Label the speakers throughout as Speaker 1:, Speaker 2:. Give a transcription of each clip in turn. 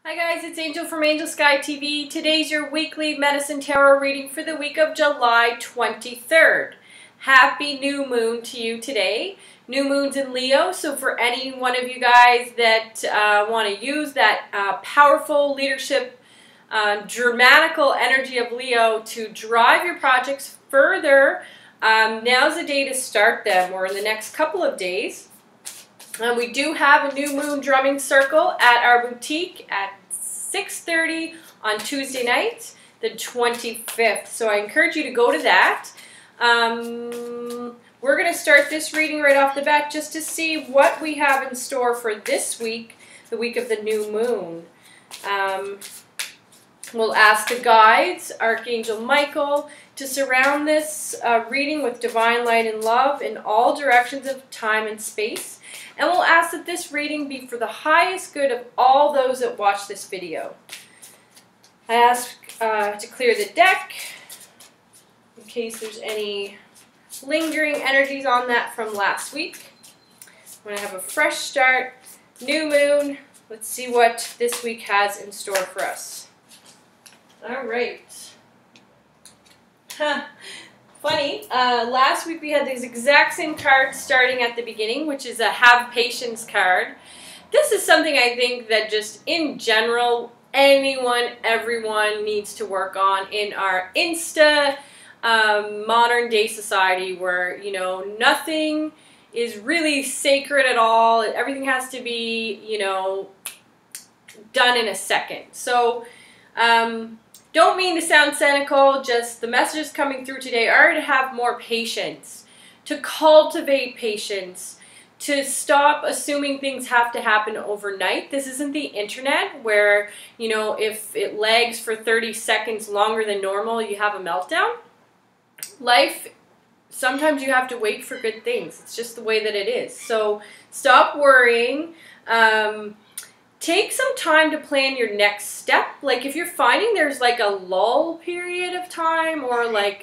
Speaker 1: Hi guys, it's Angel from AngelSkyeTV. Today's your weekly medicine tarot reading for the week of July 23rd. Happy new moon to you today. New moon's in Leo, so for any one of you guys that want to use that powerful leadership, dramatical energy of Leo to drive your projects further, now's the day to start them, or in the next couple of days. We do have a new moon drumming circle at our boutique at 6:30 on Tuesday night, the 25th. So I encourage you to go to that. We're going to start this reading right off the bat just to see what we have in store for this week, the week of the new moon. We'll ask the guides, Archangel Michael, to surround this reading with divine light and love in all directions of time and space. And we'll ask that this reading be for the highest good of all those that watch this video. I ask to clear the deck in case there's any lingering energies on that from last week. I'm going to have a fresh start, new moon. Let's see what this week has in store for us. All right. Funny, last week we had these exact same cards starting at the beginning, which is a have patience card. This is something I think that just in general, everyone needs to work on in our modern day society where, you know, nothing is really sacred at all. Everything has to be, you know, done in a second. So, don't mean to sound cynical, just the messages coming through today are to have more patience, to cultivate patience, to stop assuming things have to happen overnight. This isn't the internet where, you know, if it lags for 30 seconds longer than normal, you have a meltdown. Life, sometimes you have to wait for good things. It's just the way that it is. So stop worrying. Take some time to plan your next step. Like if you're finding there's like a lull period of time or like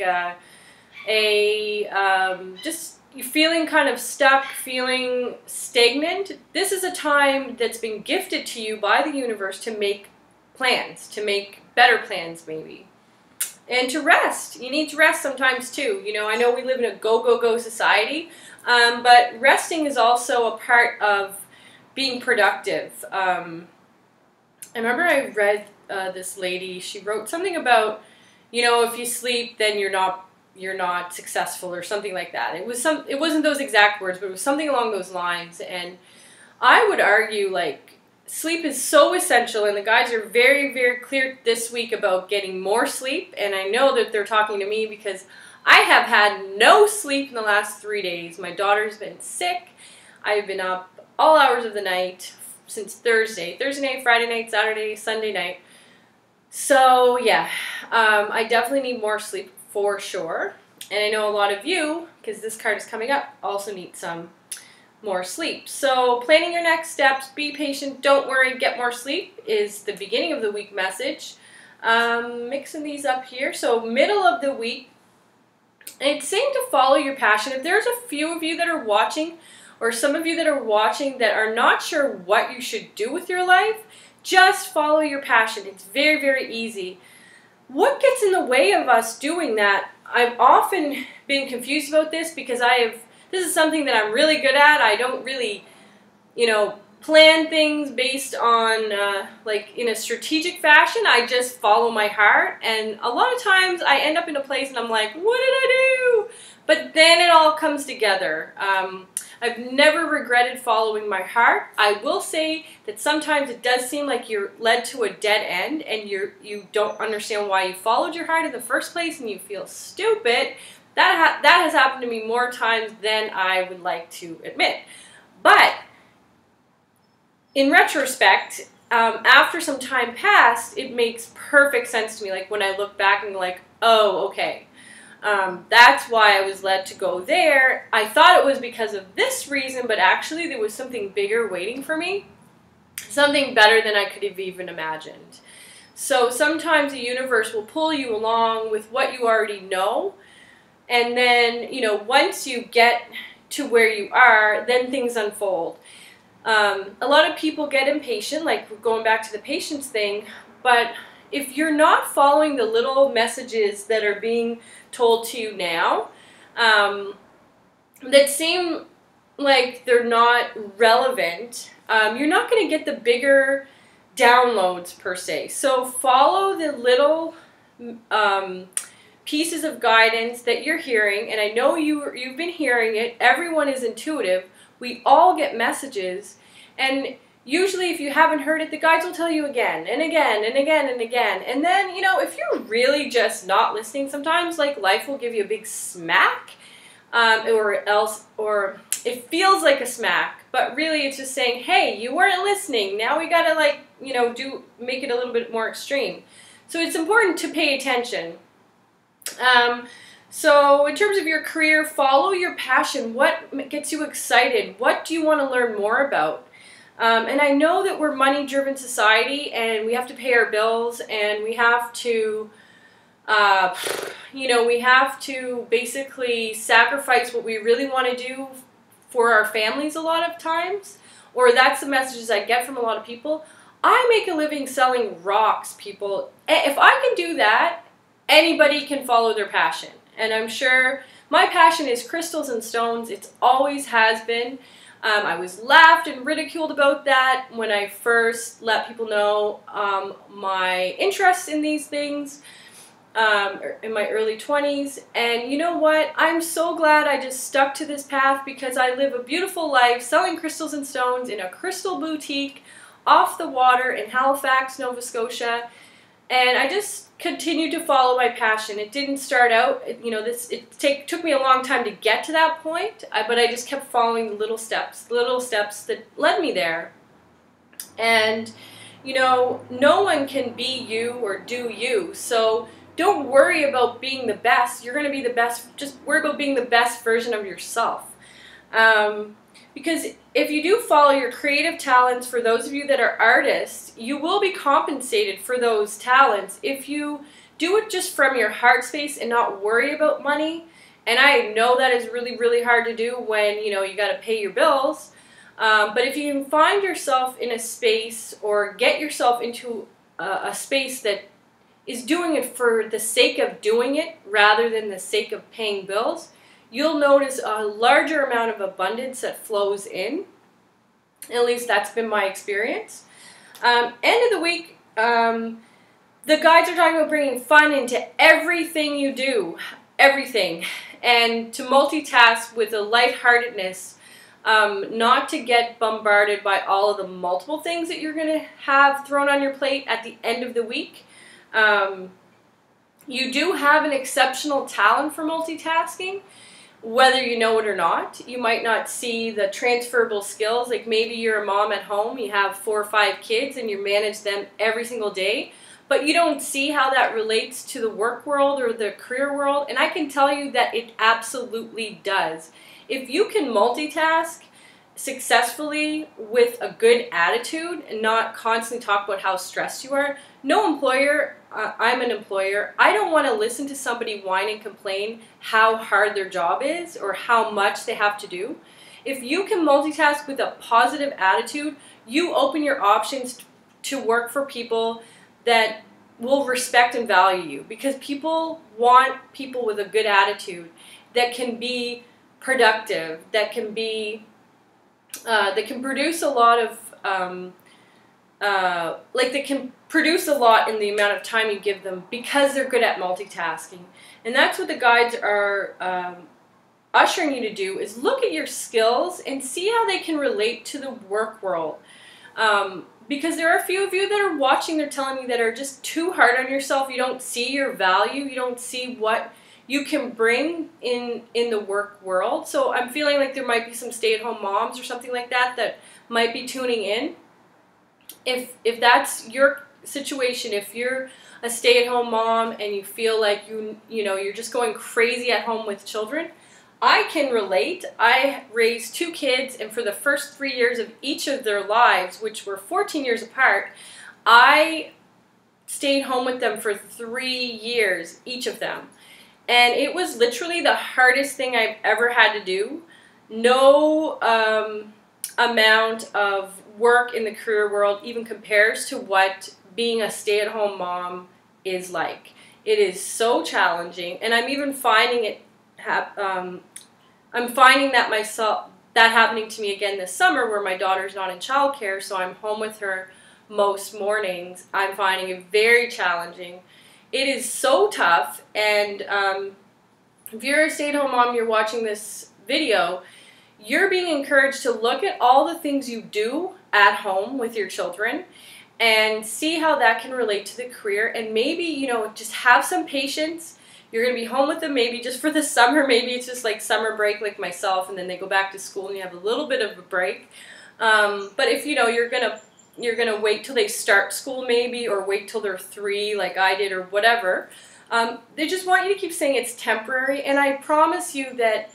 Speaker 1: just you're feeling kind of stuck, feeling stagnant, this is a time that's been gifted to you by the universe to make plans, to make better plans maybe. And to rest. You need to rest sometimes too. You know, I know we live in a go-go-go society, but resting is also a part of being productive. I remember I read this lady, she wrote something about, you know, if you sleep then you're not successful or something like that. It wasn't those exact words, but it was something along those lines. And I would argue like sleep is so essential, and the guides are very, very clear this week about getting more sleep. And I know that they're talking to me because I have had no sleep in the last 3 days. My daughter's been sick. I've been up all hours of the night since Thursday night, Friday night, Saturday, Sunday night. So yeah, I definitely need more sleep for sure. And I know a lot of you, because this card is coming up, also need some more sleep. So planning your next steps, be patient, don't worry, get more sleep is the beginning of the week message. Mixing these up here. So middle of the week, it's saying to follow your passion. If there's a few of you that are watching, or some of you that are watching that are not sure what you should do with your life, just follow your passion. It's very, very easy. What gets in the way of us doing that? I've often been confused about this because this is something that I'm really good at. I don't really, you know, plan things based on like in a strategic fashion. I just follow my heart, and a lot of times I end up in a place and I'm like, what did I do? But then it all comes together. I've never regretted following my heart. I will say that sometimes it does seem like you're led to a dead end and you don't understand why you followed your heart in the first place and you feel stupid. That has happened to me more times than I would like to admit. But in retrospect, after some time passed, it makes perfect sense to me. Like when I look back and like, oh, okay. That's why I was led to go there. I thought it was because of this reason, but actually there was something bigger waiting for me. Something better than I could have even imagined. So sometimes the universe will pull you along with what you already know. And then, you know, once you get to where you are, then things unfold. A lot of people get impatient, like going back to the patience thing, but if you're not following the little messages that are being told to you now, that seem like they're not relevant, you're not going to get the bigger downloads per se. So follow the little pieces of guidance that you're hearing, and I know you've been hearing it. Everyone is intuitive. We all get messages, and usually if you haven't heard it, the guides will tell you again and again and again and again. And then, you know, if you're really just not listening, sometimes like life will give you a big smack, or it feels like a smack, but really it's just saying, hey, you weren't listening. Now we gotta, like, you know, make it a little bit more extreme. So it's important to pay attention. So in terms of your career, follow your passion. What gets you excited? What do you want to learn more about? And I know that we're a money-driven society, and we have to pay our bills, and we have to, you know, we have to basically sacrifice what we really want to do for our families a lot of times, or that's the messages I get from a lot of people. I make a living selling rocks, people. If I can do that, anybody can follow their passion. And I'm sure my passion is crystals and stones. It always has been. I was laughed and ridiculed about that when I first let people know my interest in these things in my early 20s. And you know what? I'm so glad I just stuck to this path, because I live a beautiful life selling crystals and stones in a crystal boutique off the water in Halifax, Nova Scotia. And I just continued to follow my passion. It didn't start out, you know, it took me a long time to get to that point, but I just kept following the little steps that led me there. And, you know, no one can be you or do you. So don't worry about being the best. You're going to be the best. Just worry about being the best version of yourself. Because if you do follow your creative talents, for those of you that are artists, you will be compensated for those talents if you do it just from your heart space and not worry about money. And I know that is really, really hard to do when, you know, you got to pay your bills. But if you can find yourself in a space, or get yourself into a space that is doing it for the sake of doing it rather than the sake of paying bills, you'll notice a larger amount of abundance that flows in. At least that's been my experience. End of the week, the guides are talking about bringing fun into everything you do, everything, and to multitask with a lightheartedness, not to get bombarded by all of the multiple things that you're going to have thrown on your plate at the end of the week. You do have an exceptional talent for multitasking, whether you know it or not. You might not see the transferable skills. Like maybe you're a mom at home, you have 4 or 5 kids, and you manage them every single day, but you don't see how that relates to the work world or the career world. And I can tell you that it absolutely does. If you can multitask successfully with a good attitude and not constantly talk about how stressed you are, no employer, I'm an employer, I don't want to listen to somebody whine and complain how hard their job is or how much they have to do. If you can multitask with a positive attitude, you open your options to work for people that will respect and value you, because people want people with a good attitude that can be productive, that can be that can produce a lot of they can produce a lot in the amount of time you give them, because they're good at multitasking. And that's what the guides are ushering you to do, is look at your skills and see how they can relate to the work world. Because there are a few of you that are watching, they're telling me, that are just too hard on yourself. You don't see your value. You don't see what you can bring in the work world. So I'm feeling like there might be some stay-at-home moms or something like that that might be tuning in. If that's your situation, if you're a stay-at-home mom and you feel like you know you're just going crazy at home with children, I can relate. I raised 2 kids, and for the first 3 years of each of their lives, which were 14 years apart, I stayed home with them for 3 years, each of them. And it was literally the hardest thing I've ever had to do. No, amount of work in the career world even compares to what being a stay-at-home mom is like. It is so challenging, and I'm even finding it. I'm finding that happening to me again this summer, where my daughter's not in childcare, so I'm home with her most mornings. I'm finding it very challenging. It is so tough, and if you're a stay-at-home mom, you're watching this video, you're being encouraged to look at all the things you do at home with your children and see how that can relate to the career, and maybe, you know, just have some patience. You're going to be home with them maybe just for the summer. Maybe it's just like summer break like myself, and then they go back to school and you have a little bit of a break. But if, you know, you're gonna wait till they start school maybe, or wait till they're 3 like I did, or whatever, they just want you to keep saying it's temporary. And I promise you that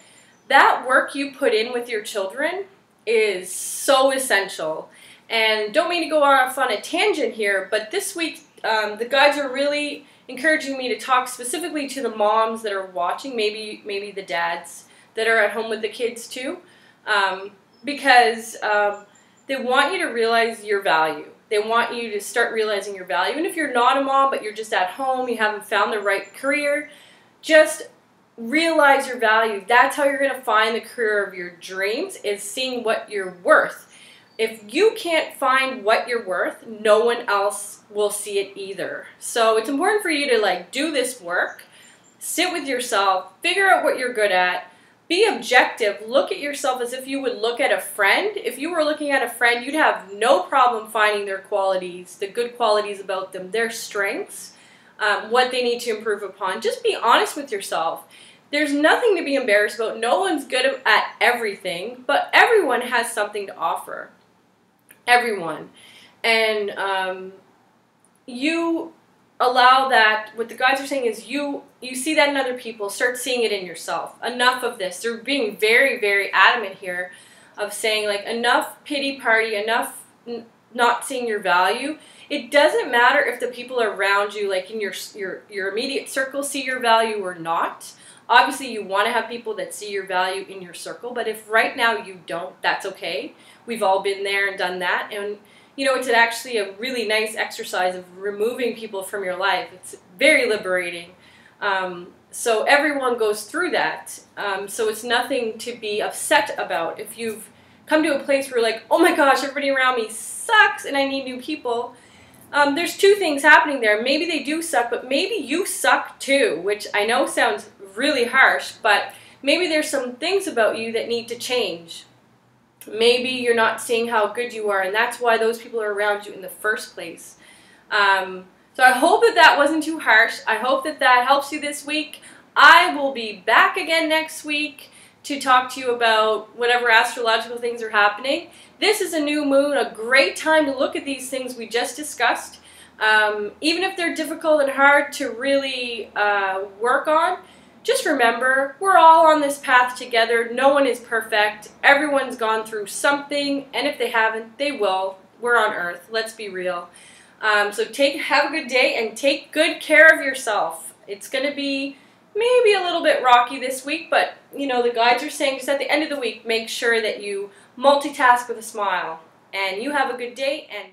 Speaker 1: that work you put in with your children is so essential. And don't mean to go off on a tangent here, but this week the guides are really encouraging me to talk specifically to the moms that are watching, maybe the dads that are at home with the kids too, because they want you to realize your value. They want you to start realizing your value. And if you're not a mom, but you're just at home, you haven't found the right career, just realize your value. That's how you're going to find the career of your dreams, is seeing what you're worth. If you can't find what you're worth, no one else will see it either. So it's important for you to like do this work, sit with yourself, figure out what you're good at, be objective, look at yourself as if you would look at a friend. If you were looking at a friend, you'd have no problem finding their qualities, the good qualities about them, their strengths, what they need to improve upon. Just be honest with yourself. There's nothing to be embarrassed about. No one's good at everything, but everyone has something to offer. Everyone. And you allow that. What the guides are saying is you see that in other people, start seeing it in yourself. Enough of this. They're being very, very adamant here of saying, like, enough pity party, enough not seeing your value. It doesn't matter if the people around you, like in your immediate circle, see your value or not. Obviously, you want to have people that see your value in your circle, but if right now you don't, that's okay. We've all been there and done that, and you know, it's actually a really nice exercise of removing people from your life. It's very liberating. So everyone goes through that. So it's nothing to be upset about. If you've come to a place where you're like, oh my gosh, everybody around me sucks and I need new people, there's two things happening there. Maybe they do suck, but maybe you suck too, which I know sounds really harsh, but maybe there's some things about you that need to change. Maybe you're not seeing how good you are, and that's why those people are around you in the first place. So I hope that that wasn't too harsh. I hope that that helps you this week. I will be back again next week to talk to you about whatever astrological things are happening. This is a new moon, a great time to look at these things we just discussed. Even if they're difficult and hard to really work on, just remember, we're all on this path together. No one is perfect. Everyone's gone through something, and if they haven't, they will. We're on Earth. Let's be real. So have a good day and take good care of yourself. It's going to be maybe a little bit rocky this week, but you know, the guides are saying just at the end of the week, make sure that you multitask with a smile. And you have a good day, and